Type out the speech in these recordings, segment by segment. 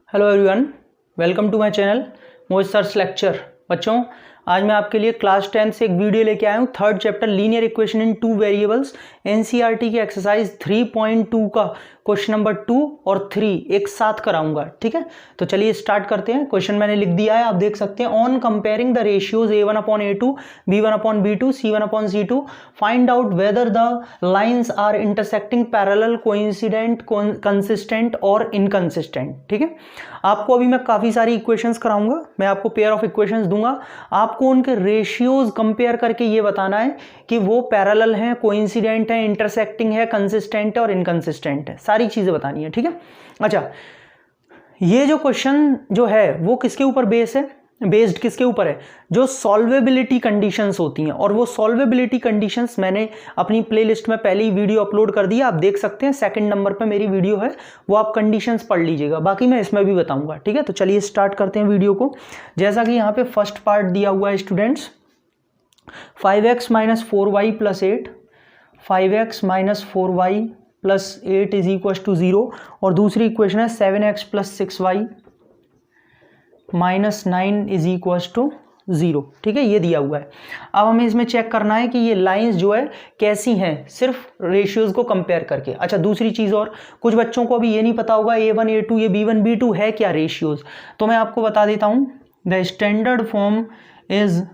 Hello everyone, welcome to my channel Mohit sir's lecture. बच्चों, आज मैं आपके लिए क्लास 10 से एक वीडियो लेके आया हूँ। Third chapter linear equation in two variables NCERT की एक्सरसाइज 3.2 का क्वेश्चन नंबर 2 और 3 एक साथ कराऊंगा। ठीक है, तो चलिए स्टार्ट करते हैं। क्वेश्चन मैंने लिख दिया है, आप देख सकते हैं। On comparing the ratios a1/a2, b1/b2, c1/c2, find out whether the lines are intersecting, parallel, coincident, consistent और इनकंसिस्टेंट। ठीक है, आपको अभी मैं काफी सारी इक्वेशंस कराऊंगा, मैं आपको पेयर ऑफ इक्वेशंस दूंगा, आपको उनके रेशियोज कंपेयर करके ये बताना है कि वो पैरेलल हैं, कोइंसिडेंट है, इंटरसेक्टिंग है, कंसिस्टेंट है और इनकंसिस्टेंट है। सारी चीजें बतानी है। ठीक है, अच्छा, ये जो क्वेश्चन जो है वो किसके ऊपर बेस्ड किसके ऊपर है? जो सॉल्वेबिलिटी कंडीशंस होती हैं, और वो सॉल्वेबिलिटी कंडीशंस मैंने अपनी प्लेलिस्ट में पहले ही वीडियो अपलोड कर दिया, आप देख सकते हैं। सेकंड नंबर पे मेरी वीडियो है, वो आप कंडीशंस पढ़ लीजिएगा, बाकी मैं इसमें भी बताऊंगा। ठीक है, तो चलिए स्टार्ट करते हैं वीडियो को। जैसा कि यहाँ पे फर्स्ट पार्ट दिया हुआ है students, 5x - 4y + 8, 5x - 4y + 8 = 0, और दूसरी इक्वेशन है 7x + 6y - 9 = 0। ठीक है, ये दिया हुआ है। अब हमें इसमें चेक करना है कि ये लाइंस जो है कैसी हैं, सिर्फ रेशियोज को कंपेयर करके। अच्छा, दूसरी चीज और, कुछ बच्चों को अभी ये नहीं पता होगा a1 a2 ये b1 b2 है क्या रेशियोज, तो मैं आपको बता देता हूं। The standard form is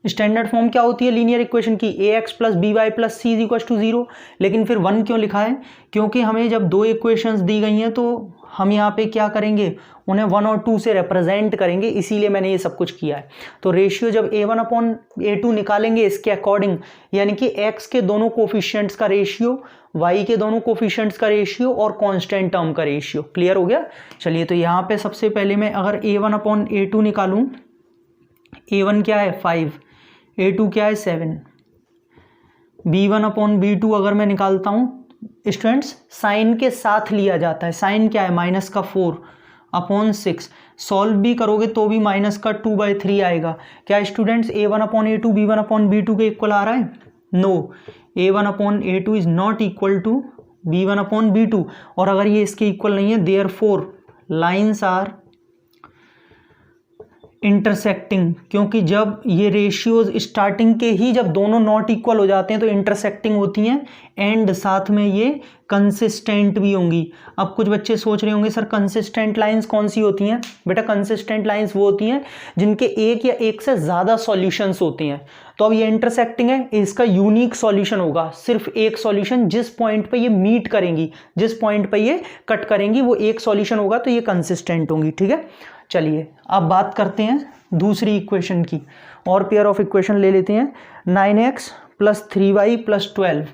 standard form क्या होती है लीनियर इक्वेशन की? ax + by + c = 0। लेकिन फिर 1 क्यों लिखा है? क्योंकि हमें जब दो इक्वेशंस दी गई हैं तो हम यहाँ पे क्या करेंगे, उन्हें 1 और 2 से रिप्रेजेंट करेंगे, इसीलिए मैंने ये सब कुछ किया है। तो रेशियो जब a1/a2 निकालेंगे इसके अकॉर्डिंग, यानी कि x के दोनों कोफिशिएंट्स का रेशियो, y के दोनों कोफिशिएंट्स का रेशियो और कांस्टेंट टर्म का रेशियो। क्लियर हो गया? चलिए, तो यहाँ पे सबसे पहले मैं अगर a1/a2 निकालूं, a1 क्या है 5, a2 क्या है 7, b1/b2 अगर मैं निकालता हूं स्टूडेंट्स, साइन के साथ लिया जाता है। साइन क्या है? -4/6। सॉल्व भी करोगे तो भी -2/3 आएगा। क्या स्टूडेंट्स a1/a2 b1/b2 के इक्वल आ रहा है? No, a1/a2 is not equal to b1/b2, और अगर ये इसके इक्वल नहीं है, देयरफॉर लाइंस आर इंटरसेक्टिंग, क्योंकि जब ये रेशियोज स्टार्टिंग के ही जब दोनों नॉट इक्वल हो जाते हैं तो इंटरसेक्टिंग होती हैं, एंड साथ में ये कंसिस्टेंट भी होंगी। अब कुछ बच्चे सोच रहे होंगे सर कंसिस्टेंट लाइंस कौन सी होती हैं? बेटा, कंसिस्टेंट लाइंस वो होती हैं जिनके एक या एक से ज़्यादा सॉल्यूशंस होते हैं। तो अब ये इंटरसेक्टिंग है, इसका यूनिक सॉल्यूशन होगा, सिर्फ एक सॉल्यूशन। जिस पॉइंट पे ये मीट करेंगी, जिस पॉइंट पे ये कट करेंगी, वो एक सॉल्यूशन होगा, तो ये कंसिस्टेंट होंगी। ठीक है, चलिए अब बात करते हैं दूसरी इक्वेशन की, और पेयर ऑफ इक्वेशन ले लेते हैं। 9x + 3y + 12,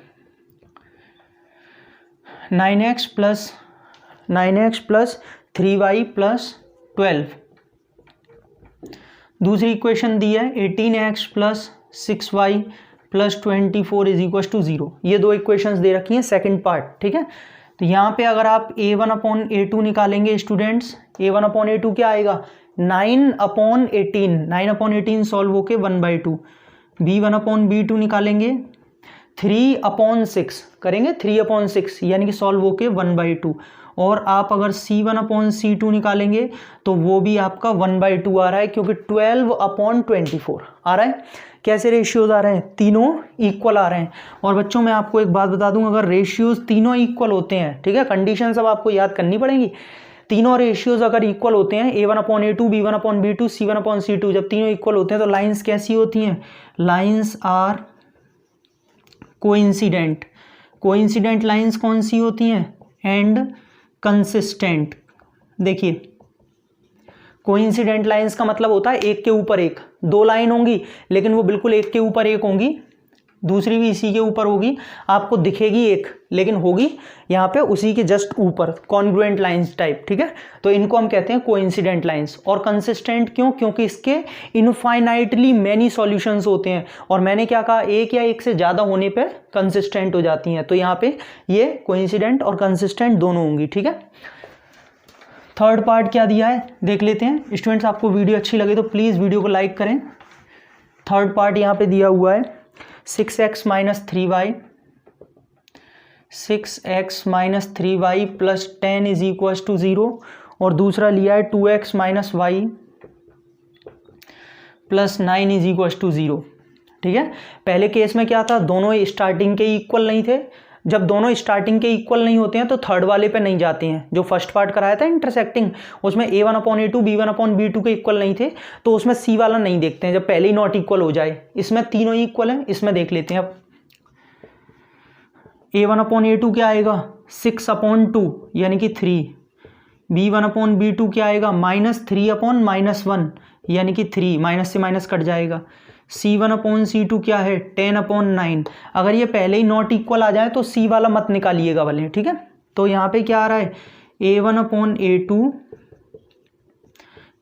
9x + 3y + 12। दूसरी इक्वेशन दी है 18x + 6y + 24 = 0। ये दो इक्वेशंस दे रखी हैं, सेकंड पार्ट। ठीक है, तो यहाँ पे अगर आप a1/a2 निकालेंगे स्टूडेंट्स, a1/a2 क्या आएगा? 9/18, 9/18 सॉल्व होके 1/2। b1/b2 निकालेंगे 3/6 करेंगे, 3/6 यानी कि सॉल्व होके 1/2। और आप अगर c1/c2 निकालेंगे तो वो भी आपका 1/2 आ रहा है, क्योंकि 12/24 आ रहा है। कैसे रेशियोज आ रहे हैं? तीनों इक्वल आ रहे हैं। और बच्चों, मैं आपको एक बात बता दूं, अगर रेशियोज तीनों इक्वल होते हैं, ठीक है, कंडीशन सब आपको याद करनी पड़ेंगी। तीनों रेशियोज अगर इक्वल होते हैं, a1/a2, b1/b2, c1/c2, जब तीनों इक्वल होते हैं तो लाइंस कैसी होती हैं? Lines are coincident. Coincident lines कौन सी होती हैं? And consistent. देखिए, कोइंसिडेंट लाइंस का मतलब होता है एक के ऊपर एक। दो लाइन होंगी लेकिन वो बिल्कुल एक के ऊपर एक होंगी, दूसरी भी इसी के ऊपर होगी, आपको दिखेगी एक लेकिन होगी यहाँ पे उसी के जस्ट ऊपर, कॉन्ग्रुएंट लाइंस टाइप। ठीक है, तो इनको हम कहते हैं कोइंसिडेंट लाइंस। और कंसिस्टेंट क्यों? क्योंकि इसके इनफाइनाइटली मैनी सॉल्यूशंस होते हैं, और मैंने क्या कहा, एक या एक से ज़्यादा होने पे कंसिस्टेंट हो जाती हैं। तो यहाँ पे ये कोइंसिडेंट और कंसिस्टेंट दोनों होंगी। ठीक है, थर्ड पार्ट क्या दिया है देख लेते हैं स्टूडेंट्स। आपको वीडियो अच्छी लगे तो प्लीज़ वीडियो को लाइक करें। थर्ड पार्ट यहाँ पे दिया हुआ है 6x - 3y 6x minus 3y plus 10 is equal to 0, और दूसरा लिया है 2x minus y plus 9 is equal to 0। ठीक है, पहले केस में क्या था, दोनों स्टार्टिंग के इक्वल नहीं थे। जब दोनों स्टार्टिंग के इक्वल नहीं होते हैं तो थर्ड वाले पे नहीं जाते हैं। जो फर्स्ट पार्ट कराया था इंटरसेक्टिंग, उसमें a1/a2 b1/b2 के इक्वल नहीं थे, तो उसमें c वाला नहीं देखते हैं जब पहले ही नॉट इक्वल हो जाए। इसमें तीनों ही इक्वल हैं, इसमें देख लेते हैं। अब a1/a2 क्या आएगा 6/2 यानी कि 3, b1/b2 क्या आएगा -3/-1 यानी कि 3, माइनस से माइनस कट जाएगा। c1/c2 क्या है 10/9। अगर ये पहले ही नॉट इक्वल आ जाए तो c वाला मत निकालिएगा भले। ठीक है, तो यहाँ पे क्या आ रहा है a1/a2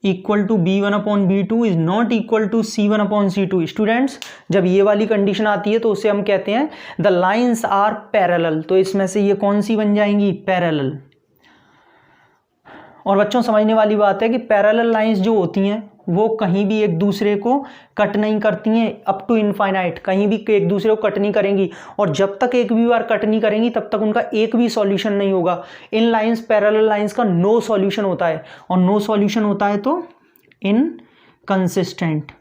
equal to b1/b2 is not equal to c1/c2। Students, जब ये वाली कंडीशन आती है तो उसे हम कहते हैं द लाइन्स आर पैरेलल। तो इसमें से ये कौन सी बन जाएंगी, पैरेलल। और बच्चों समझने वाली बात है कि पैरेलल लाइंस जो होती हैं वो कहीं भी एक दूसरे को कट नहीं करती हैं अप टू इनफाइनाइट, कहीं भी एक दूसरे को कट नहीं करेंगी। और जब तक एक भी बार कट नहीं करेंगी तब तक उनका एक भी सॉल्यूशन नहीं होगा। इन लाइंस, पैरेलल लाइंस का नो सॉल्यूशन होता है, और नो सॉल्यूशन होता है तो इनकंसिस्टेंट।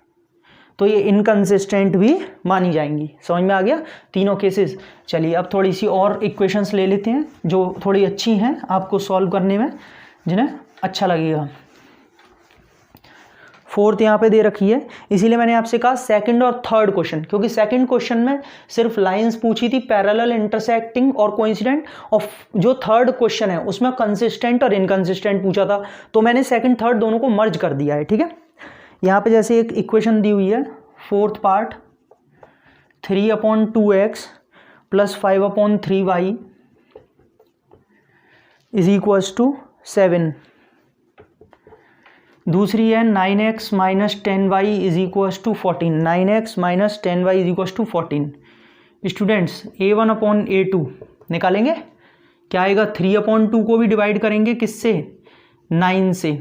तो ये इनकंसिस्टेंट भी मानी जाएंगी। समझ में आ गया तीनों केसेस। चलिए अब थोड़ी सी और इक्वेशंस ले लेते हैं जो थोड़ी अच्छी हैं आपको सॉल्व करने में, जिन्हें अच्छा लगेगा। फोर्थ यहाँ पे दे रखी है, इसीलिए मैंने आपसे कहा सेकंड और थर्ड क्वेश्चन, क्योंकि सेकंड क्वेश्चन में सिर्फ लाइंस पूछी थी पैरेलल, इंटरसेक्टिंग और कोइंसिडेंट, और जो थर्ड क्वेश्चन है उसमें कंसिस्टेंट और इनकंसिस्टेंट पूछा था। तो मैंने सेकंड थर्ड दोनों को मर्ज कर दिया है। ठीक है, यहाँ पे जैसे एक इक्वेशन दी हुई है, fourth part 3/2x plus 5/3y is equals to 7। दूसरी है 9x minus 10y is equals to 14। 9x minus 10y is equals to 14। Students, a1/a2 निकालेंगे, क्या आएगा 3/2 को भी डिवाइड करेंगे किससे, 9 से।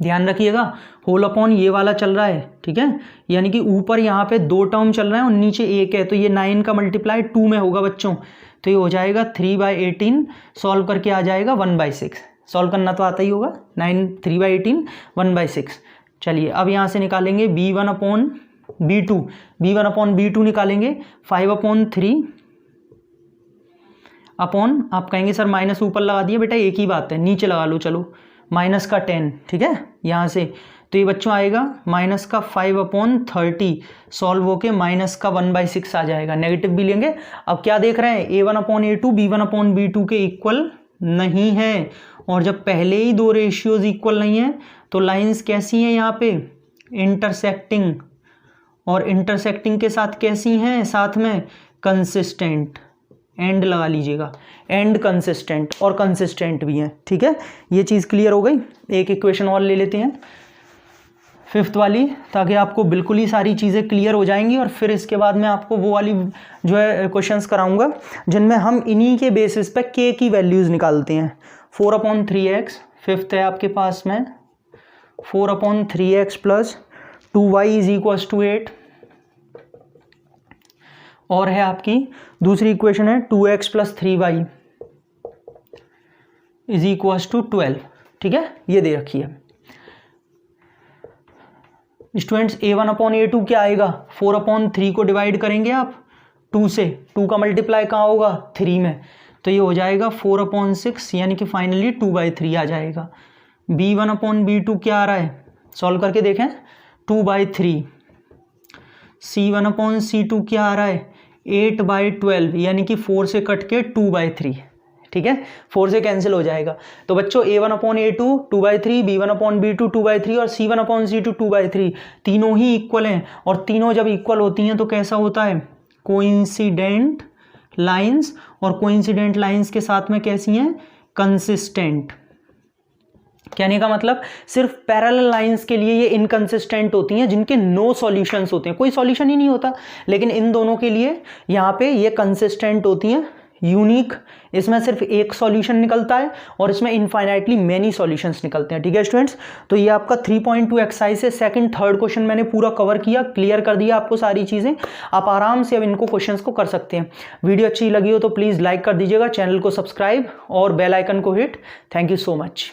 ध्यान रखिएगा होल अपॉन ये वाला चल रहा है। ठीक है, यानी कि ऊपर यहाँ पे 2 टर्म चल रहे हैं और नीचे 1 है, तो ये 9 का मल्टीप्लाई 2 में होगा बच्चों। तो ये हो जाएगा 3/18, सॉल्व करके आ जाएगा 1/6। सॉल्व करना तो आता ही होगा, 3/18 1/6। चलिए अब यहाँ से निकालेंगे b1/b2, b1/b2 निकालेंगे 5/3 अपॉन, आप कहेंगे सर माइनस ऊपर लगा दिया, बेटा एक ही बात है, नीचे लगा लो। चलो माइनस का 10, ठीक है, यहाँ से तो ये बच्चों आएगा माइनस का 5/30, सॉल्व होके माइनस का 1/6 आ जाएगा। नेगेटिव भी लेंगे। अब क्या देख रहे हैं, a1/a2 b1/b2 के इक्वल नहीं है, और जब पहले ही दो रेशियोज इक्वल नहीं है तो लाइंस कैसी हैं यहाँ पे, इंटरसेक्टिंग, और इंटरसेक्टिंग के साथ कैसी हैं, साथ में कंसिस्टेंट। एंड लगा लीजिएगा, एंड कंसिस्टेंट और कंसिस्टेंट भी हैं। ठीक है, ये चीज़ क्लियर हो गई। एक इक्वेशन और ले लेते हैं, फिफ्थ वाली, ताकि आपको बिल्कुल ही सारी चीज़ें क्लियर हो जाएंगी। और फिर इसके बाद मैं आपको वो वाली जो है क्वेश्चंस कराऊंगा जिनमें हम इन्हीं के बेसिस पे k की वैल्यूज़ निकालते हैं। 4/3x, फिफ्थ है आपके पास में 4/3x plus 2y is equals to 8, और है आपकी दूसरी इक्वेशन है 2x plus 3y is equals to 12। ठीक है, ये दे रखी है। स्टूडेंट्स, a1/a2 क्या आएगा, 4/3 को डिवाइड करेंगे आप 2 से, 2 का मल्टीप्लाई कहाँ होगा, 3 में, तो ये हो जाएगा 4/6, यानी कि फाइनली 2/3 आ जाएगा। b1/b2 क्या आ रहा है, सॉल्व करके देखें, 2/3। c1/c2 क्या आ रहा है, 8/12, यानी कि 4 से कट के 2/3। ठीक है, 4 से कैंसिल हो जाएगा। तो बच्चों a1/a2 2/3, b1/b2 2/3 और c1/c2 2/3, तीनों ही इक्वल हैं। और तीनों जब इक्वल होती हैं तो कैसा होता है, कोइंसिडेंट लाइंस, और कोइंसिडेंट लाइंस के साथ में कैसी हैं, कंसिस्टेंट। कहने का मतलब सिर्फ पैरेलल लाइंस के लिए ये इनकंसिस्टेंट होती हैं जिनके नो सॉल्यूशंस होते हैं, कोई सॉल्यूशन ही नहीं होता। लेकिन इन दोनों के लिए यहाँ पे ये कंसिस्टेंट होती हैं, यूनिक, इसमें सिर्फ एक सॉल्यूशन निकलता है और इसमें इनफाइनाइटली मेनी सॉल्यूशंस निकलते हैं। ठीक है स्टूडेंट्स, तो ये आपका 3.2 एक्सरसाइज से सेकंड थर्ड क्वेश्चन मैंने पूरा कवर किया, क्लियर कर दिया आपको सारी चीजें। आप आराम से अब इनको क्वेश्चंस को कर सकते हैं। वीडियो अच्छी लगी हो तो प्लीज लाइक कर दीजिएगा, चैनल को सब्सक्राइब और बेल आइकन को hit. Thank you so much.